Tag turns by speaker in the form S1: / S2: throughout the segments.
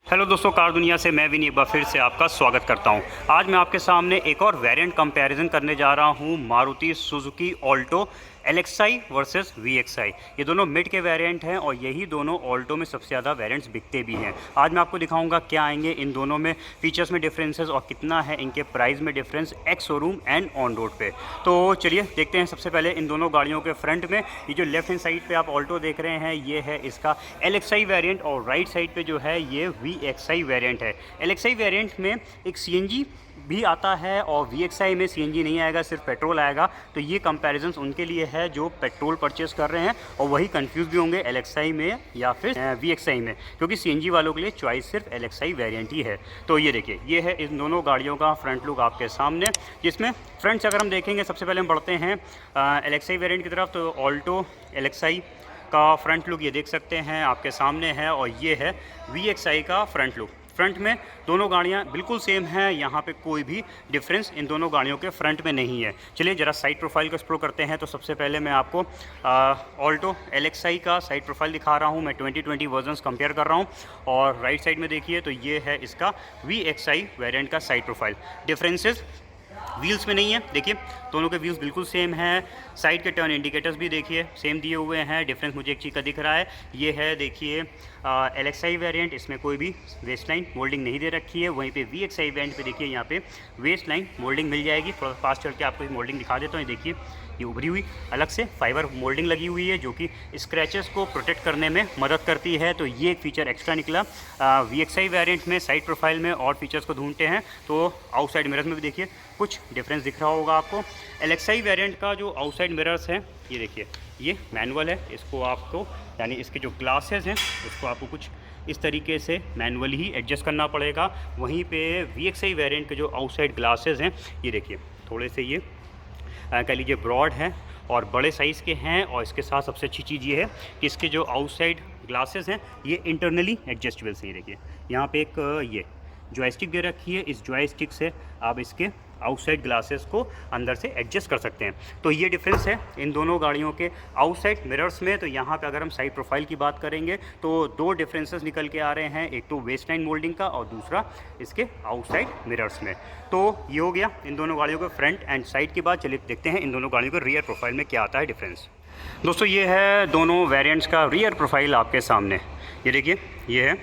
S1: Hello दोस्तों, car दुनिया से मैं विनी एक बार फिर से आपका स्वागत करता हूं। आज मैं आपके सामने एक और वेरिएंट कंपैरिजन करने जा रहा हूं, Maruti Suzuki Alto LXi versus VXi। ये दोनों मिड के वेरिएंट हैं और यही दोनों ऑल्टो में सबसे ज़्यादा वेरिएंट्स बिकते भी हैं। आज मैं आपको दिखाऊंगा क्या आएंगे इन दोनों में, फीचर्स में डिफरेंसेस और कितना है इनके प्राइस में difference ex showroom and on road पे। तो चलिए देखते हैं। सबसे पहले इन दोनों गाड़ियों के फ्रंट में ये जो लेफ्ट हैंड साइड पे आप ऑल्टो देख रहे हैं, ये है इसका LXi वेरिएंट और राइट साइड पे जो है ये VXi वेरिएंट है। LXi वेरिएंट में एक CNG भी आता है और VXi में CNG नहीं आएगा, सिर्फ पेट्रोल आएगा। तो ये कंपैरिजन उनके लिए है जो पेट्रोल परचेस कर रहे हैं और वही कंफ्यूज भी होंगे LXi में या फिर VXi में, क्योंकि CNG वालों के लिए चॉइस सिर्फ LXi वेरिएंट ही है। तो ये देखिए, ये है इन दोनों गाड़ियों का फ्रंट लुक आपके सामने, जिसमें फ्रंट से अगर हम देखेंगे, सबसे पहले हम बढ़ते हैं LXi वेरिएंट की तरफ। तो ऑल्टो LXi का फ्रंट लुक ये देख सकते हैं आपके सामने है और ये है VXi का फ्रंट लुक। फ्रंट में दोनों गाड़ियां बिल्कुल सेम हैं, यहाँ पे कोई भी डिफरेंस इन दोनों गाड़ियों के फ्रंट में नहीं है। चलिए जरा साइड प्रोफाइल को एक्सप्लोर करते हैं। तो सबसे पहले मैं आपको ऑल्टो LXi का साइड प्रोफाइल दिखा रहा हूँ। मैं 2020 वर्जन्स कंपेयर कर रहा हूँ और राइट साइड में देखिए तो ये है इसका VXi वेरिएंट का साइड प्रोफाइल। डिफरेंसेस व्हील्स में नहीं है, देखिए दोनों के व्हील्स बिल्कुल सेम हैं। साइड के टर्न इंडिकेटर्स भी देखिए सेम दिए हुए हैं। डिफरेंस मुझे एक चीज़ का दिख रहा है, ये है देखिए LXi वेरिएंट, इसमें कोई भी वेस्ट लाइन मोल्डिंग नहीं दे रखी है। वहीं पे VXi वेरिएंट पे देखिए यहाँ पे वेस्ट लाइन मोल्डिंग मिल जाएगी। थोड़ा पास चल के आपको मोल्डिंग दिखा देता हूँ। ये देखिए, ये उभरी हुई अलग से फाइबर मोल्डिंग लगी हुई है जो कि स्क्रैचेस को प्रोटेक्ट करने में मदद करती है। तो ये एक फीचर एक्स्ट्रा निकला VXi वेरिएंट में। साइड प्रोफाइल में और फीचर्स को ढूंढते हैं तो आउटसाइड मिरर्स में भी देखिए कुछ डिफरेंस दिख रहा होगा आपको। LXi वेरिएंट का जो आउटसाइड मिरर्स है, ये देखिए, ये मैनुअल है। इसको आपको, यानी इसके जो ग्लासेस हैं उसको आपको कुछ इस तरीके से मैनुअली ही एडजस्ट करना पड़ेगा। वहीं पे VXi वेरिएंट के जो आउटसाइड ग्लासेस हैं, ये देखिए थोड़े से ये कह लीजिए ब्रॉड हैं और बड़े साइज़ के हैं। और इसके साथ सबसे अच्छी चीज़ ये है कि इसके जो आउटसाइड ग्लासेस हैं ये इंटरनली एडजस्टेबल से। ये देखिए, यहाँ पे एक ये जॉयस्टिक दे रखी है, इस जॉयस्टिक से आप इसके आउटसाइड ग्लासेस को अंदर से एडजस्ट कर सकते हैं। तो ये डिफरेंस है इन दोनों गाड़ियों के आउटसाइड मिरर्स में। तो यहाँ पे अगर हम साइड प्रोफाइल की बात करेंगे तो दो डिफरेंसेस निकल के आ रहे हैं, एक तो वेस्ट लाइन मोल्डिंग का और दूसरा इसके आउटसाइड मिरर्स में। तो ये हो गया इन दोनों गाड़ियों के फ्रंट एंड साइड की बात। चलिए देखते हैं इन दोनों गाड़ियों के रियर प्रोफाइल में क्या आता है डिफरेंस। दोस्तों, ये है दोनों वेरिएंट्स का रियर प्रोफाइल आपके सामने। ये देखिए, ये है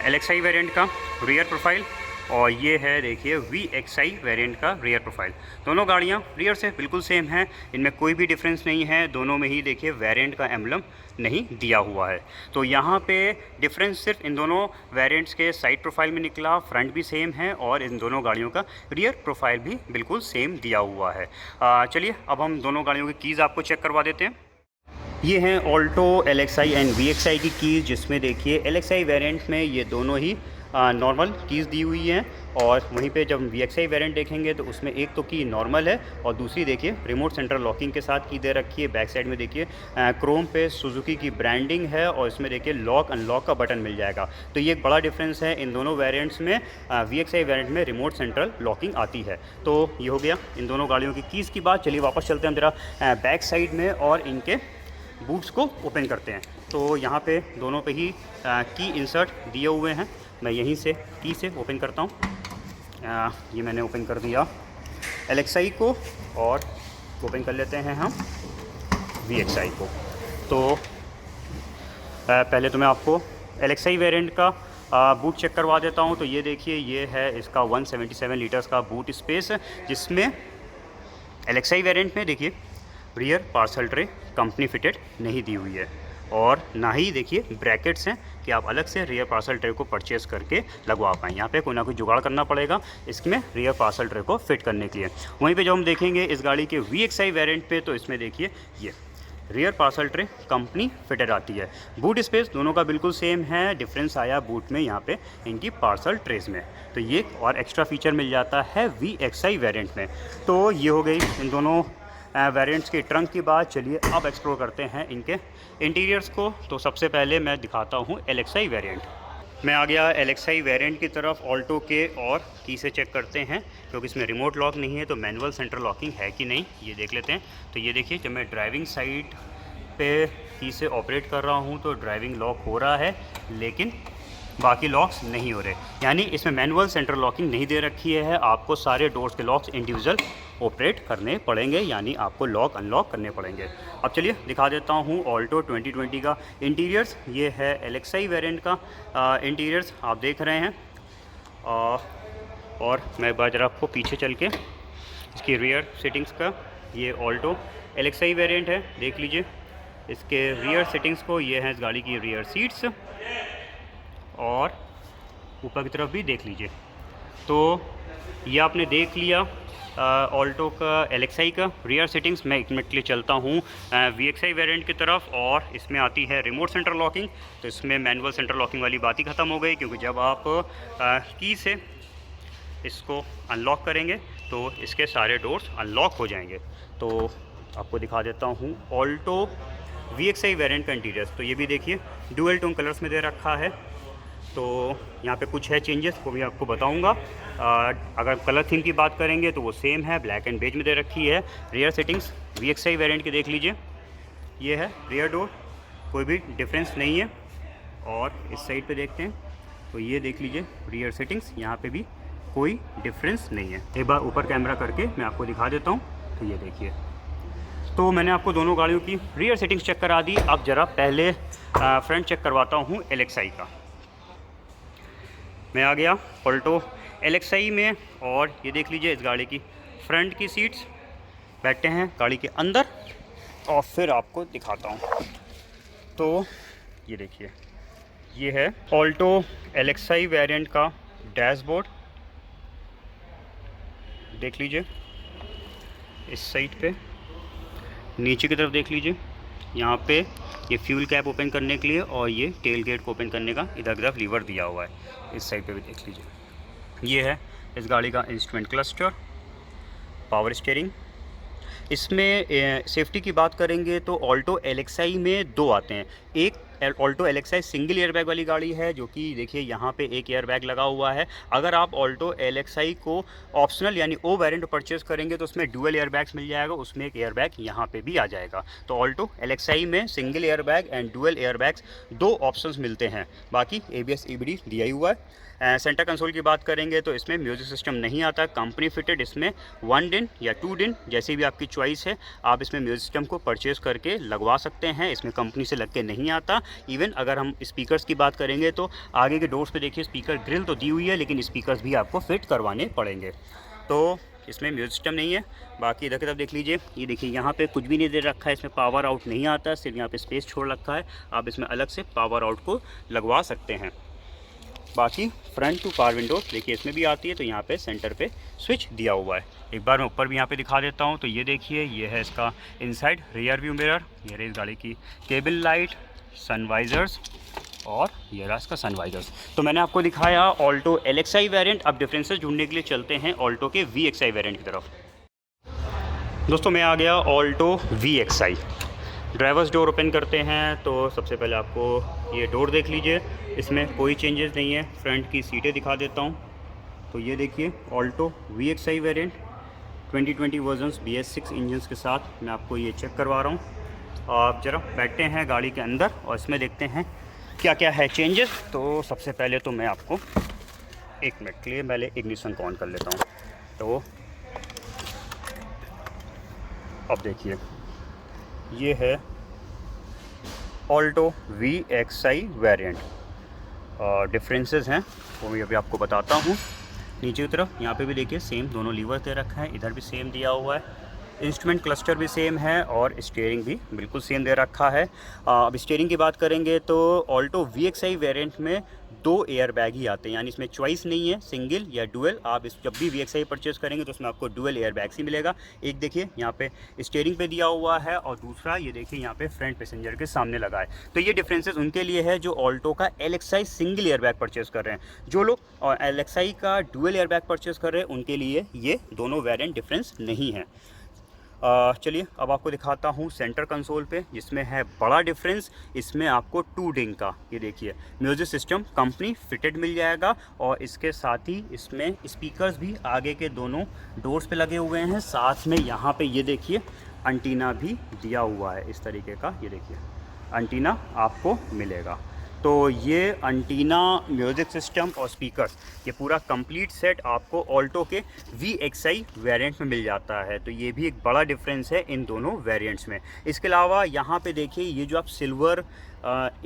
S1: LXi वेरिएंट का रियर प्रोफाइल और ये है देखिए VXi वेरिएंट का रियर प्रोफाइल। दोनों गाड़ियाँ रियर से बिल्कुल सेम हैं, इनमें कोई भी डिफरेंस नहीं है। दोनों में ही देखिए वेरिएंट का एम्बलम नहीं दिया हुआ है। तो यहाँ पे डिफरेंस सिर्फ इन दोनों वेरिएंट्स के साइड प्रोफाइल में निकला। फ्रंट भी सेम है और इन दोनों गाड़ियों का रियर प्रोफाइल भी बिल्कुल सेम दिया हुआ है। चलिए अब हम दोनों गाड़ियों की कीज़ आपको चेक करवा देते हैं। ये हैं ऑल्टो LXi एंड VXi की कीज़, जिसमें देखिए LXi वेरिएंट में ये दोनों ही नॉर्मल कीज़ दी हुई हैं और वहीं पे जब VXi वेरिएंट देखेंगे तो उसमें एक तो की नॉर्मल है और दूसरी देखिए रिमोट सेंटर लॉकिंग के साथ की दे रखी है। बैक साइड में देखिए क्रोम पे सुजुकी की ब्रांडिंग है और इसमें देखिए लॉक अनलॉक का बटन मिल जाएगा। तो ये एक बड़ा डिफरेंस है इन दोनों वेरिएंट्स में। VXi वेरिएंट में रिमोट सेंट्रल लॉकिंग आती है। तो ये हो गया इन दोनों गाड़ियों की कीज़ की बात। चलिए वापस चलते हैं जरा बैक साइड में और इनके बूट्स को ओपन करते हैं। तो यहाँ पे दोनों पे ही की इंसर्ट दिए हुए हैं। मैं यहीं से की से ओपन करता हूँ। ये मैंने ओपन कर दिया LXi को और ओपन कर लेते हैं हम VXi को। तो पहले तो मैं आपको LXi वेरिएंट का बूट चेक करवा देता हूँ। तो ये देखिए, ये है इसका 177 लीटर्स का बूट स्पेस, जिसमें LXi वेरिएंट में देखिए rear parcel tray company fitted नहीं दी हुई है और ना ही देखिए ब्रैकेट्स हैं कि आप अलग से रियर पार्सल ट्रे को परचेज़ करके लगवा पाएँ। यहाँ पे कोई ना कोई जुगाड़ करना पड़ेगा इसमें रियर पार्सल ट्रे को फिट करने के लिए। वहीं पे जो हम देखेंगे इस गाड़ी के VXi वेरिएंट पे, तो इसमें देखिए ये rear parcel tray company fitted आती है। बूट स्पेस दोनों का बिल्कुल सेम है। डिफरेंस आया बूट में यहाँ पे इनकी पार्सल ट्रेस में। तो ये और एक्स्ट्रा फीचर मिल जाता है VXi वेरिएंट में। तो ये हो गई इन दोनों वेरिएंट्स के ट्रंक की बात। चलिए अब एक्सप्लोर करते हैं इनके इंटीरियर्स को। तो सबसे पहले मैं दिखाता हूँ LXi वेरिएंट। मैं आ गया LXi वेरिएंट की तरफ ऑल्टो के और की से चेक करते हैं, क्योंकि इसमें रिमोट लॉक नहीं है तो मैनुअल सेंटर लॉकिंग है कि नहीं ये देख लेते हैं। तो ये देखिए, जब मैं ड्राइविंग साइड पे की से ऑपरेट कर रहा हूँ तो ड्राइविंग लॉक हो रहा है, लेकिन बाकी लॉक्स नहीं हो रहे, यानी इसमें मैनुअल सेंटर लॉकिंग नहीं दे रखी है। आपको सारे डोर्स के लॉक्स इंडिविजुअल ऑपरेट करने पड़ेंगे, यानी आपको लॉक अनलॉक करने पड़ेंगे। अब चलिए दिखा देता हूँ ऑल्टो 2020 का इंटीरियर्स। ये है एलेक्साई वेरिएंट का इंटीरियर्स आप देख रहे हैं। और मैं एक बार ज़रा आपको पीछे चल के इसकी रियर सीटिंग्स का, ये ऑल्टो एलेक्साई वेरिएंट है, देख लीजिए इसके रियर सीटिंग्स को। ये है इस गाड़ी की रियर सीट्स, और ऊपर की तरफ भी देख लीजिए। तो ये आपने देख लिया ऑल्टो का एलेक्साई का रियर सीटिंग्स। मैं 1 मिनट के लिए चलता हूँ VXI वेरिएंट की तरफ, और इसमें आती है रिमोट सेंटर लॉकिंग। तो इसमें मैनुअल सेंटर लॉकिंग वाली बात ही ख़त्म हो गई, क्योंकि जब आप की से इसको अनलॉक करेंगे तो इसके सारे डोर्स अनलॉक हो जाएंगे। तो आपको दिखा देता हूँ ऑल्टो VXI वेरिएंट का इंटीरियर। तो ये भी देखिए डुअल टोन कलर्स में दे रखा है। तो यहाँ पे कुछ है चेंजेस, वो भी आपको बताऊँगा। अगर कलर थीम की बात करेंगे तो वो सेम है, ब्लैक एंड बेज में दे रखी है। रियर सेटिंग्स VXI वेरिएंट की देख लीजिए, ये है रियर डोर, कोई भी डिफरेंस नहीं है। और इस साइड पे देखते हैं तो ये देख लीजिए रियर सेटिंग्स, यहाँ पे भी कोई डिफरेंस नहीं है। एक बार ऊपर कैमरा करके मैं आपको दिखा देता हूँ। तो ये देखिए, तो मैंने आपको दोनों गाड़ियों की रियर सेटिंग्स चेक करा दी। अब ज़रा पहले फ्रंट चेक करवाता हूँ एलेक्साई का। मैं आ गया ऑल्टो एलेक्साई में, और ये देख लीजिए इस गाड़ी की फ्रंट की सीट्स। बैठते हैं गाड़ी के अंदर और फिर आपको दिखाता हूँ। तो ये देखिए, ये है ऑल्टो एलेक्साई वेरिएंट का डैशबोर्ड, देख लीजिए इस साइड पे। नीचे की तरफ देख लीजिए, यहाँ पे ये फ्यूल कैप ओपन करने के लिए और ये टेल गेट को ओपन करने का इधर की तरफ लीवर दिया हुआ है। इस साइड पे भी देख लीजिए। ये है इस गाड़ी का इंस्ट्रूमेंट क्लस्टर, पावर स्टीयरिंग। इसमें सेफ्टी की बात करेंगे तो ऑल्टो एलेक्साई में 2 आते हैं। एक ऑल्टो एलेक्साई सिंगल एयरबैग वाली गाड़ी है, जो कि देखिए यहाँ पे एक एयरबैग लगा हुआ है। अगर आप ऑल्टो एलेक्साई को ऑप्शनल यानी ओ वेरिएंट परचेज़ करेंगे तो उसमें डुअल एयरबैग्स मिल जाएगा, उसमें एक एयरबैग यहाँ पे भी आ जाएगा। तो ऑल्टो एलेक्साई में single airbag and dual airbags 2 options मिलते हैं। बाकी ABS EBD दिया ही हुआ है। सेंटर कंसोल की बात करेंगे तो इसमें म्यूज़िक सिस्टम नहीं आता, कंपनी फिटेड। इसमें 1 दिन या 2 दिन जैसी भी आपकी चॉइस है, आप इसमें म्यूज़िक सिस्टम को परचेज़ करके लगवा सकते हैं। इसमें कंपनी से लग के नहीं आता। इवन अगर हम स्पीकर्स की बात करेंगे तो आगे के डोर्स पे देखिए स्पीकर ग्रिल तो दी हुई है, लेकिन स्पीकर्स भी आपको फिट करवाने पड़ेंगे। तो इसमें म्यूज़िक सिस्टम नहीं है। बाकी इधर की तरफ देख लीजिए, ये देखिए यहाँ पे कुछ भी नहीं दे रखा है। इसमें पावर आउट नहीं आता, सिर्फ यहाँ पे स्पेस छोड़ रखा है। आप इसमें अलग से पावर आउट को लगवा सकते हैं। बाकी फ्रंट टू पावर विंडो देखिए इसमें भी आती है। तो यहाँ पे सेंटर पे स्विच दिया हुआ है। एक बार मैं ऊपर भी यहाँ पे दिखा देता हूँ। तो ये देखिए, ये है इसका इनसाइड रियर व्यू मिरर। ये रही इस गाड़ी की केबिन लाइट, सनवाइजर्स, और ये रहा इसका सनवाइजर्स। तो मैंने आपको दिखाया ऑल्टो एलेक्साई वेरिएंट। अब डिफरेंसेस ढूंढने के लिए चलते हैं ऑल्टो के VXI वेरिएंट की तरफ। दोस्तों मैं आ गया Alto VXI। Drivers door open करते हैं तो सबसे पहले आपको ये डोर देख लीजिए, इसमें कोई चेंजेस नहीं है। फ्रंट की सीटें दिखा देता हूँ। तो ये देखिए Alto VXI variant 2020 versions BS6 engines के साथ मैं आपको ये चेक करवा रहा हूँ। आप ज़रा बैठते हैं गाड़ी के अंदर और इसमें देखते हैं क्या क्या है चेंजेस। तो सबसे पहले तो मैं आपको 1 मिनट के लिए पहले इग्निशन को ऑन कर लेता हूँ। तो अब देखिए, ये है ऑल्टो VXI वेरिएंट। डिफरेंसेस हैं वो मैं अभी आपको बताता हूँ। नीचे की तरफ यहाँ पे भी देखिए सेम दोनों लीवर दे रखा है, इधर भी सेम दिया हुआ है। इंस्ट्रूमेंट क्लस्टर भी सेम है और स्टीयरिंग भी बिल्कुल सेम दे रखा है। अब स्टीयरिंग की बात करेंगे तो ऑल्टो VXI वेरिएंट में 2 एयरबैग ही आते हैं, यानी इसमें चॉइस नहीं है सिंगल या डुअल। आप इस जब भी VXI परचेज़ करेंगे तो उसमें आपको डुअल एयरबैग्स ही मिलेगा। एक देखिए यहाँ पे स्टीयरिंग पे दिया हुआ है और दूसरा ये देखिए यहाँ पे फ्रंट पैसेंजर के सामने लगा है। तो ये डिफरेंसेस उनके लिए है जो ऑल्टो का एलेक्साई सिंगल एयरबैग परचेज़ कर रहे हैं। जो लोग एलेक्साई का डुअल एयरबैग परचेज़ कर रहे हैं उनके लिए ये दोनों वेरिएंट डिफरेंस नहीं है। चलिए अब आपको दिखाता हूँ सेंटर कंसोल पे, जिसमें है बड़ा डिफरेंस। इसमें आपको 2 डिंग का ये देखिए म्यूज़िक सिस्टम कंपनी फिटेड मिल जाएगा, और इसके साथ ही इसमें स्पीकर्स भी आगे के दोनों डोर्स पे लगे हुए हैं। साथ में यहाँ पे ये देखिए एंटीना भी दिया हुआ है इस तरीके का। ये देखिए एंटीना आपको मिलेगा। तो ये एंटीना, म्यूज़िक सिस्टम और स्पीकर्स, ये पूरा कंप्लीट सेट आपको ऑल्टो के VXI वेरिएंट में मिल जाता है। तो ये भी एक बड़ा डिफरेंस है इन दोनों वेरिएंट्स में। इसके अलावा यहाँ पे देखिए, ये जो आप सिल्वर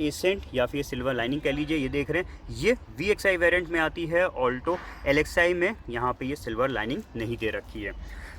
S1: एसेंट या फिर सिल्वर लाइनिंग कह लीजिए, ये देख रहे हैं, ये VXI वेरिएंट में आती है। ऑल्टो LXI में यहाँ पे ये सिल्वर लाइनिंग नहीं दे रखी है।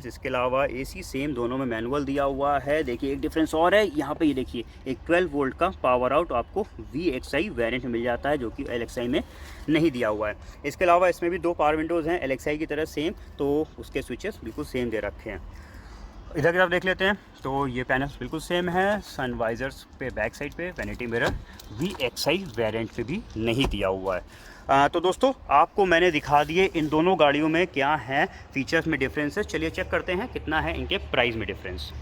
S1: इसके अलावा AC सेम दोनों में मैनुअल दिया हुआ है। देखिए एक डिफरेंस और है यहाँ पे, ये देखिए एक 12 वोल्ट का पावर आउट आपको VXI वेरिएंट में मिल जाता है, जो कि LXI में नहीं दिया हुआ है। इसके अलावा इसमें भी 2 पावर विंडोज़ हैं LXI की तरह सेम, तो उसके स्विचेस बिल्कुल सेम दे रखे हैं। इधर की तरफ देख लेते हैं, तो ये पैनल्स बिल्कुल सेम है। सन वाइजर्स पे बैक साइड पे वैनिटी मिरर VXI वेरिएंट पे भी नहीं दिया हुआ है। तो दोस्तों आपको मैंने दिखा दिए इन दोनों गाड़ियों में क्या है फीचर्स में डिफरेंसेस। चलिए चेक करते हैं कितना है इनके प्राइस में डिफरेंस।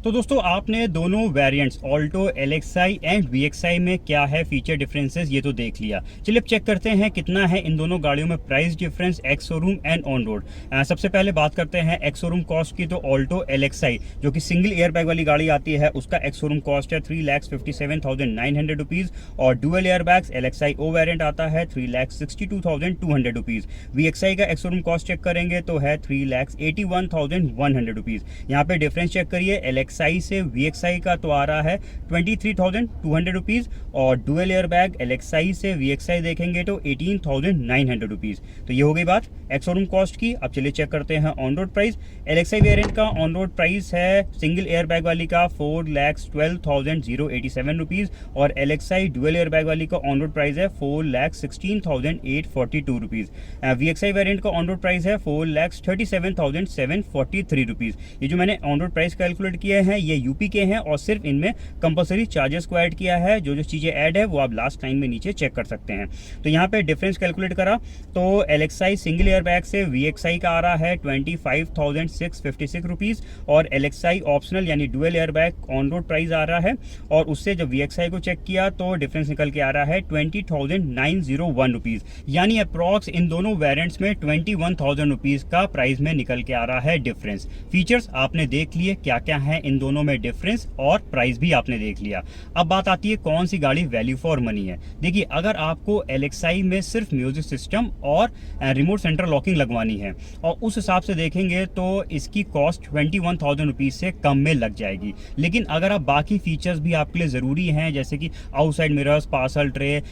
S1: तो दोस्तों आपने दोनों variants Alto LXI and VXI में क्या है फीचर डिफरेंसेस ये तो देख लिया। चलिए अब चेक करते हैं कितना है इन दोनों गाड़ियों में price difference ex showroom and on road. सबसे पहले बात करते हैं एक्स शोरूम कॉस्ट की। तो ऑल्टो LXI जो कि सिंगल एयर बैग वाली गाड़ी आती है, उसका एक्स शोरूम कॉस्ट है 3,57,900 रुपीज़ और dual air bags LXI O variant आता है 3,62,200 रुपीज़। VXI का एक्स शोरूम कॉस्ट चेक करेंगे तो है 3,81,100 रुपीज़। यहाँ पे डिफरेंस चेक करिए, LXI से VXI का तो आ रहा है 23,200 रुपीज़ और डुअल एयर बैग LXI से VXI देखेंगे तो 18,900 रुपीज़। तो ये हो गई बात एक्स शोरूम कॉस्ट की। अब चलिए चेक करते हैं on road price. LXI variant का ऑन रोड प्राइस है सिंगल एयर बैग वाली का 4,12,087 रुपीज़ और LXI डुअल एयर बैग वाली का ऑन रोड प्राइस है 4,16,842 रुपीज़। VXI वेरिएंट का ऑन रोड प्राइस है 4,37,743 रुपीज़। ये जो मैंने ऑन रोड प्राइस कैलकुलेट किया है ये यूपी के हैं और सिर्फ इनमें कंपलसरी चार्जेस को ऐड किया है। जो जो चीज़ें ऐड है वो आप लास्ट टाइम में नीचे चेक कर सकते हैं। तो यहाँ पे डिफरेंस कैलकुलेट करा तो LXI सिंगल एयर बैग से VXI का आ रहा है 25,656 रुपीज़ और LXI ऑप्शनल यानी dual airbag on road price आ रहा है और उससे जब VXI को चेक किया तो डिफरेंस निकल के आ रहा है 20,901 रुपीज़। यानी अप्रॉक्स इन दोनों वेरिएंट्स में 21,000 रुपीज़ का प्राइस में निकल के आ रहा है डिफरेंस। फीचर्स आपने देख लिए क्या क्या है इन दोनों में डिफरेंस और प्राइस भी आपने देख लिया। अब बात आती है कौन सी गाड़ी वैल्यू फॉर मनी है। देखिए अगर आपको LXI में सिर्फ म्यूजिक सिस्टम और रिमोट सेंट्रल लॉकिंग लगवानी है और उस हिसाब से देखेंगे तो इसकी कॉस्ट 21,000 रुपीज़ से कम में लग जाएगी। लेकिन अगर आप बाकी फीचर्स भी आपके लिए ज़रूरी हैं जैसे कि outside mirrors, parcel tray,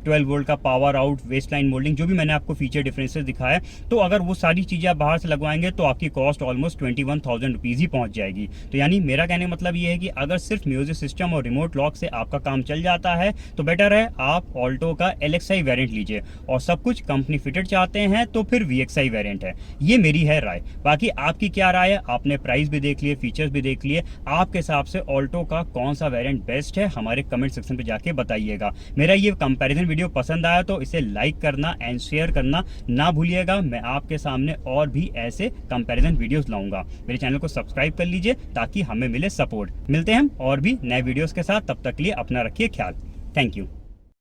S1: 12 volt का power out, waistline moulding, जो भी मैंने आपको फीचर डिफरेंसेस दिखाया, तो अगर वो सारी चीज़ें आप बाहर से लगवाएंगे तो आपकी कॉस्ट ऑलमोस्ट 21,000 रुपीज़ ही पहुँच जाएगी। तो यानी मेरा कहने का मतलब ये है कि अगर सिर्फ म्यूजिक सिस्टम और रिमोट लॉक से आपका काम चल जाता है तो बेटर है आप ऑल्टो का LXI वेरिएंट लीजिए और सब कुछ कंपनी फिटेड चाहते हैं तो फिर VXI वेरिएंट है। ये मेरी है राय। बाकी आपकी क्या राय है? आपने प्राइस भी देख लिए, फीचर्स भी देख लिए, आपके हिसाब से ऑल्टो का कौन सा वेरिएंट बेस्ट है हमारे कमेंट सेक्शन पे जाके बताइएगा। मेरा ये कंपैरिजन वीडियो पसंद आया तो इसे लाइक करना एंड शेयर करना ना भूलिएगा। मैं आपके सामने और भी ऐसे कंपैरिजन वीडियोस लाऊंगा। मेरे चैनल को सब्सक्राइब कर लीजिए ताकि हमें मिले सपोर्ट। मिलते हैं हम और भी नए वीडियोस के साथ, तब तक के लिए अपना रखिए ख्याल। Thank you.